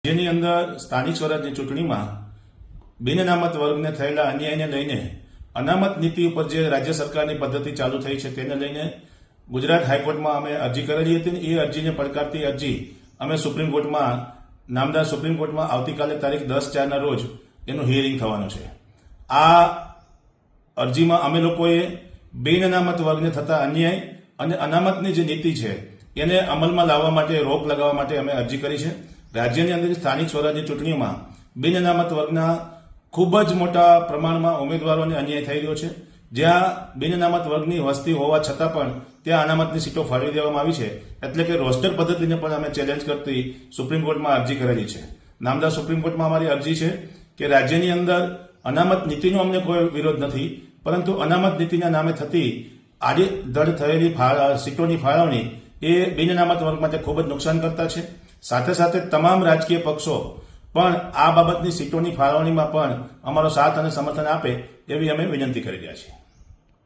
જેની અંદર સ્થાનિક સ્વરાજની ચૂંટણીમાં બિન અનામત વર્ગને થયેલા અન્યાયને લઈને અનામત નીતિ ઉપર જે રાજ્ય સરકારની પદ્ધતિ ચાલુ થઈ છે તેને લઈને ગુજરાત હાઈકોર્ટમાં અમે અરજી કરેલી હતી. એ અરજીને પડકારતી અરજી અમે સુપ્રીમ કોર્ટમાં નામદાર સુપ્રીમ કોર્ટમાં આવતીકાલે તારીખ 10/4 રોજ એનું હિયરિંગ થવાનું છે. આ અરજીમાં અમે લોકોએ બિન અનામત વર્ગને થતા અન્યાય અને અનામતની જે નીતિ છે એને અમલમાં લાવવા માટે રોક લગાવવા માટે અમે અરજી કરી છે. રાજ્યની અંદર સ્થાનિક સ્વરાજની ચૂંટણીઓમાં બિન અનામત વર્ગના ખૂબ જ મોટા પ્રમાણમાં ઉમેદવારોને અન્યાય થઈ રહ્યો છે. જ્યાં બિન અનામત વર્ગની વસ્તી હોવા છતાં પણ ત્યાં અનામતની સીટો ફાળવી દેવામાં આવી છે. એટલે કે રોસ્ટર પદ્ધતિને પણ અમે ચેલેન્જ કરતી સુપ્રીમ કોર્ટમાં અરજી કરેલી છે. નામદાર સુપ્રીમ કોર્ટમાં અમારી અરજી છે કે રાજ્યની અંદર અનામત નીતિનો અમને કોઈ વિરોધ નથી, પરંતુ અનામત નીતિના નામે થતી આડેધડ થયેલી સીટોની ફાળવણી એ બિન અનામત વર્ગ માટે ખૂબ જ નુકસાન કરતા છે. સાથે સાથે તમામ રાજકીય પક્ષો પણ આ બાબતની સીટોની ફાળવણીમાં પણ અમારો સાથ અને સમર્થન આપે એવી અમે વિનંતી કરી રહ્યા છીએ.